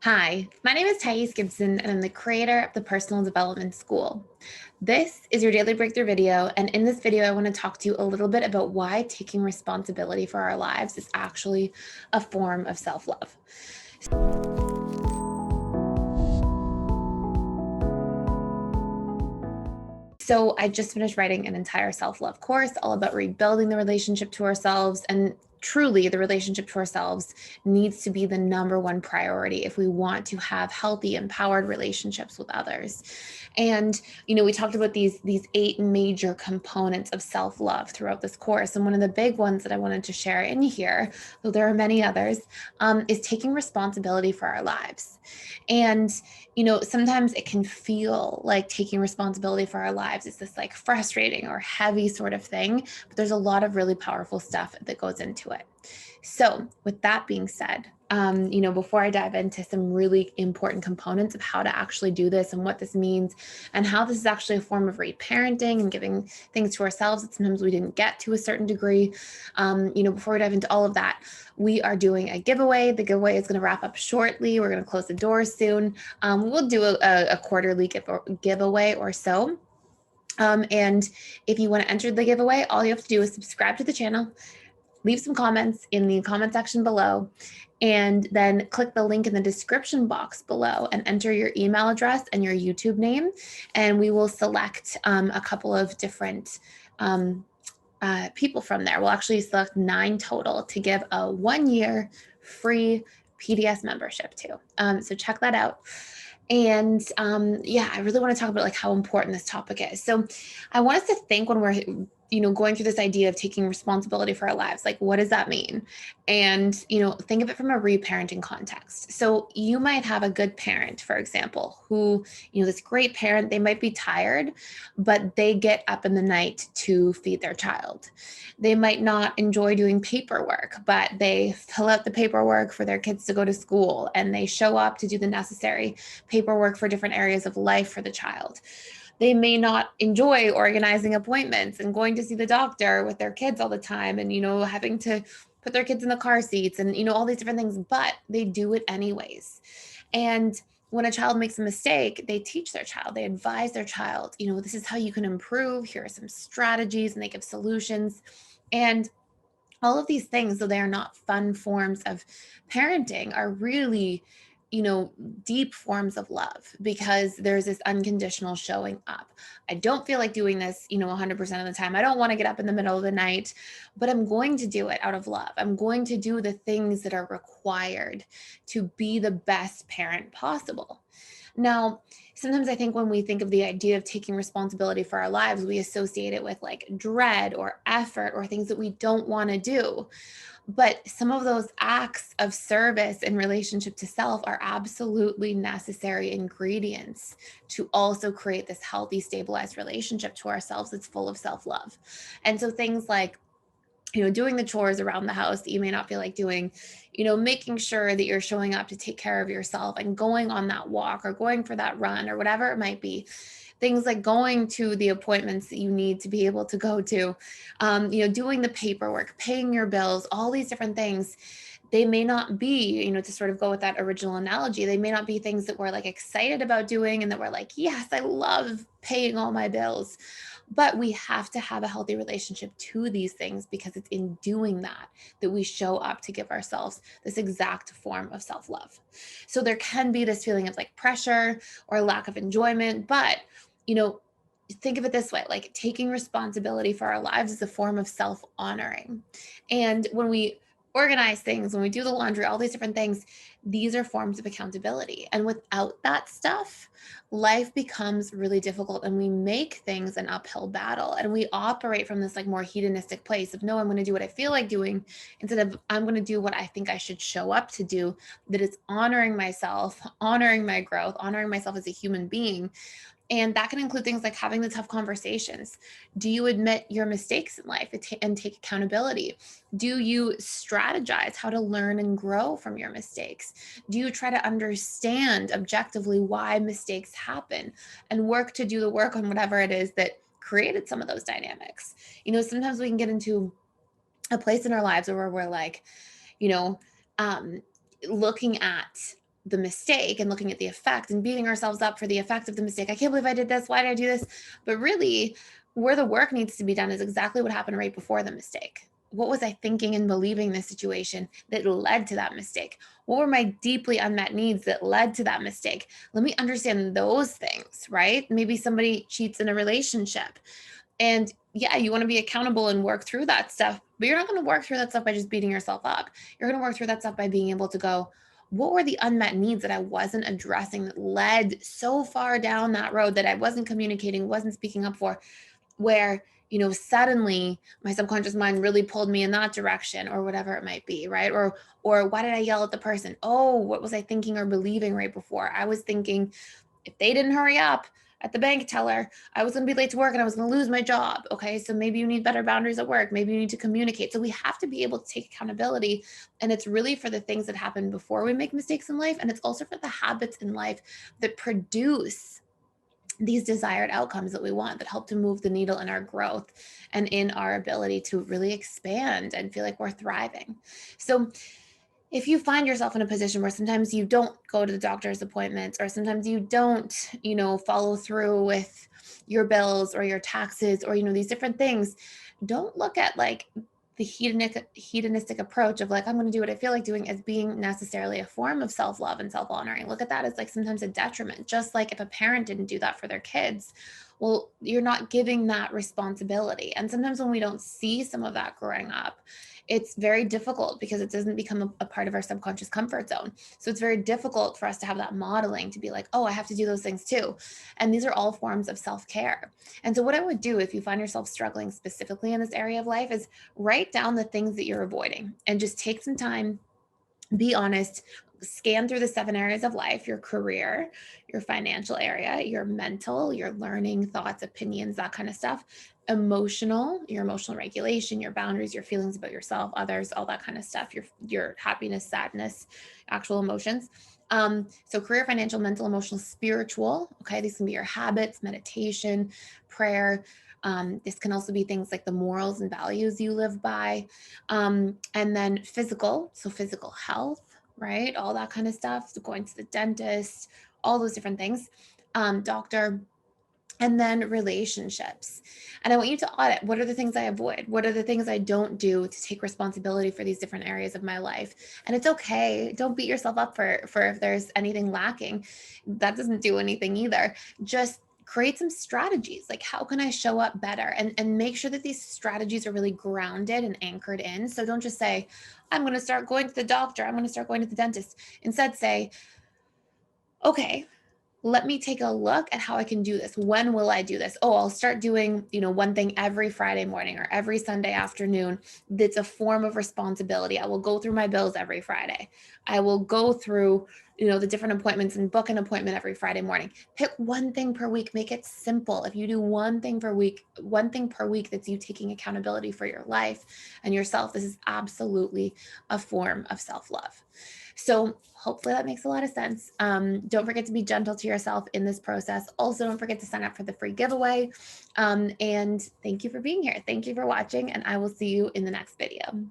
Hi, my name is Gibson, and I'm the creator of the Personal Development School. This is your daily breakthrough video, and in this video, I want to talk to you a little bit about why taking responsibility for our lives is actually a form of self-love. So I just finished writing an entire self-love course all about rebuilding the relationship to ourselves, and truly the relationship to ourselves needs to be the number one priority if we want to have healthy, empowered relationships with others. And we talked about these 8 major components of self-love throughout this course, and one of the big ones that I wanted to share in here, though there are many others, is taking responsibility for our lives. And sometimes it can feel like taking responsibility for our lives is this like frustrating or heavy sort of thing, but there's a lot of really powerful stuff that goes into it. So with that being said, before I dive into some really important components of how to actually do this and what this means and how this is actually a form of reparenting and giving things to ourselves that sometimes we didn't get to a certain degree, before we dive into all of that, we are doing a giveaway. The giveaway is going to wrap up shortly. We're going to close the doors soon. We'll do a quarterly giveaway or so. And if you want to enter the giveaway, all you have to do is subscribe to the channel, leave some comments in the comment section below, and then click the link in the description box below and enter your email address and your YouTube name. And we will select a couple of different people from there. We'll actually select 9 total to give a 1-year free PDS membership to. So check that out. And yeah, I really want to talk about like how important this topic is. So I want us to think when we're going through this idea of taking responsibility for our lives, like what does that mean? And think of it from a reparenting context. So you might have a good parent, for example, who this great parent, they might be tired, but they get up in the night to feed their child. They might not enjoy doing paperwork, but they fill out the paperwork for their kids to go to school, and they show up to do the necessary paperwork for different areas of life for the child. They may not enjoy organizing appointments and going to see the doctor with their kids all the time and, having to put their kids in the car seats and, all these different things, but they do it anyways. And when a child makes a mistake, they teach their child, they advise their child, this is how you can improve. Here are some strategies, and they give solutions. And all of these things, though they are not fun forms of parenting, are really deep forms of love, because there's this unconditional showing up. I don't feel like doing this 100% of the time. I don't want to get up in the middle of the night, but I'm going to do it out of love. I'm going to do the things that are required to be the best parent possible. Now, sometimes I think when we think of the idea of taking responsibility for our lives, we associate it with like dread or effort or things that we don't want to do. But some of those acts of service in relationship to self are absolutely necessary ingredients to also create this healthy, stabilized relationship to ourselves that's full of self-love. And so things like doing the chores around the house that you may not feel like doing, making sure that you're showing up to take care of yourself and going on that walk or going for that run or whatever it might be. Things like going to the appointments that you need to be able to go to, doing the paperwork, paying your bills, all these different things. They may not be, to sort of go with that original analogy, they may not be things that we're like excited about doing and that we're like, yes, I love paying all my bills. But we have to have a healthy relationship to these things, because it's in doing that that we show up to give ourselves this exact form of self-love. So there can be this feeling of like pressure or lack of enjoyment, but think of it this way, like taking responsibility for our lives is a form of self-honoring. And when we organize things, when we do the laundry, all these different things, these are forms of accountability. And without that stuff, life becomes really difficult, and we make things an uphill battle, and we operate from this like more hedonistic place of, no, I'm going to do what I feel like doing, instead of I'm going to do what I think I should show up to do, that is honoring myself, honoring my growth, honoring myself as a human being. And that can include things like having the tough conversations. Do you admit your mistakes in life and take accountability? Do you strategize how to learn and grow from your mistakes? Do you try to understand objectively why mistakes happen and work to do the work on whatever it is that created some of those dynamics? Sometimes we can get into a place in our lives where we're like, you know, um, looking at the mistake and looking at the effect and beating ourselves up for the effect of the mistake. I can't believe I did this. Why did I do this? But really, where the work needs to be done is exactly what happened right before the mistake. What was I thinking and believing in this situation that led to that mistake? What were my deeply unmet needs that led to that mistake? Let me understand those things, right? Maybe somebody cheats in a relationship. And yeah, you want to be accountable and work through that stuff, but you're not going to work through that stuff by just beating yourself up. You're going to work through that stuff by being able to go, what were the unmet needs that I wasn't addressing that led so far down that road that I wasn't communicating, wasn't speaking up for, where, suddenly my subconscious mind really pulled me in that direction or whatever it might be, right? Or why did I yell at the person? Oh, what was I thinking or believing right before? I was thinking if they didn't hurry up at the bank teller, I was going to be late to work and I was going to lose my job. Okay. So maybe you need better boundaries at work. Maybe you need to communicate. So we have to be able to take accountability. And it's really for the things that happen before we make mistakes in life. And it's also for the habits in life that produce these desired outcomes that we want, that help to move the needle in our growth and in our ability to really expand and feel like we're thriving. So if you find yourself in a position where sometimes you don't go to the doctor's appointments, or sometimes you don't, follow through with your bills or your taxes, or, these different things, don't look at like the hedonistic approach of like, I'm going to do what I feel like doing as being necessarily a form of self-love and self-honoring. Look at that as like sometimes a detriment, just like if a parent didn't do that for their kids, well, you're not giving that responsibility. And sometimes when we don't see some of that growing up, it's very difficult because it doesn't become a part of our subconscious comfort zone. So it's very difficult for us to have that modeling to be like, oh, I have to do those things too. And these are all forms of self-care. And so what I would do if you find yourself struggling specifically in this area of life is write down the things that you're avoiding and just take some time, be honest, scan through the 7 areas of life: your career, your financial area, your mental, your learning, thoughts, opinions, that kind of stuff, emotional, your emotional regulation, your boundaries, your feelings about yourself, others, all that kind of stuff, your happiness, sadness, actual emotions. So career, financial, mental, emotional, spiritual. Okay, these can be your habits, meditation, prayer. This can also be things like the morals and values you live by. And then physical, so physical health, right? All that kind of stuff. So going to the dentist, all those different things, doctor, and then relationships. And I want you to audit, what are the things I avoid? What are the things I don't do to take responsibility for these different areas of my life? And it's okay. Don't beat yourself up for if there's anything lacking. That doesn't do anything either. Just create some strategies. Like, how can I show up better? And make sure that these strategies are really grounded and anchored in. So don't just say, I'm going to start going to the doctor. I'm going to start going to the dentist. Instead, say, okay, let me take a look at how I can do this. When will I do this? Oh, I'll start doing, one thing every Friday morning or every Sunday afternoon. That's a form of responsibility. I will go through my bills every Friday. I will go through, the different appointments and book an appointment every Friday morning. Pick one thing per week. Make it simple. If you do one thing per week, that's you taking accountability for your life and yourself, this is absolutely a form of self-love. So hopefully that makes a lot of sense. Don't forget to be gentle to yourself in this process. Also, don't forget to sign up for the free giveaway. And thank you for being here. Thank you for watching, and I will see you in the next video.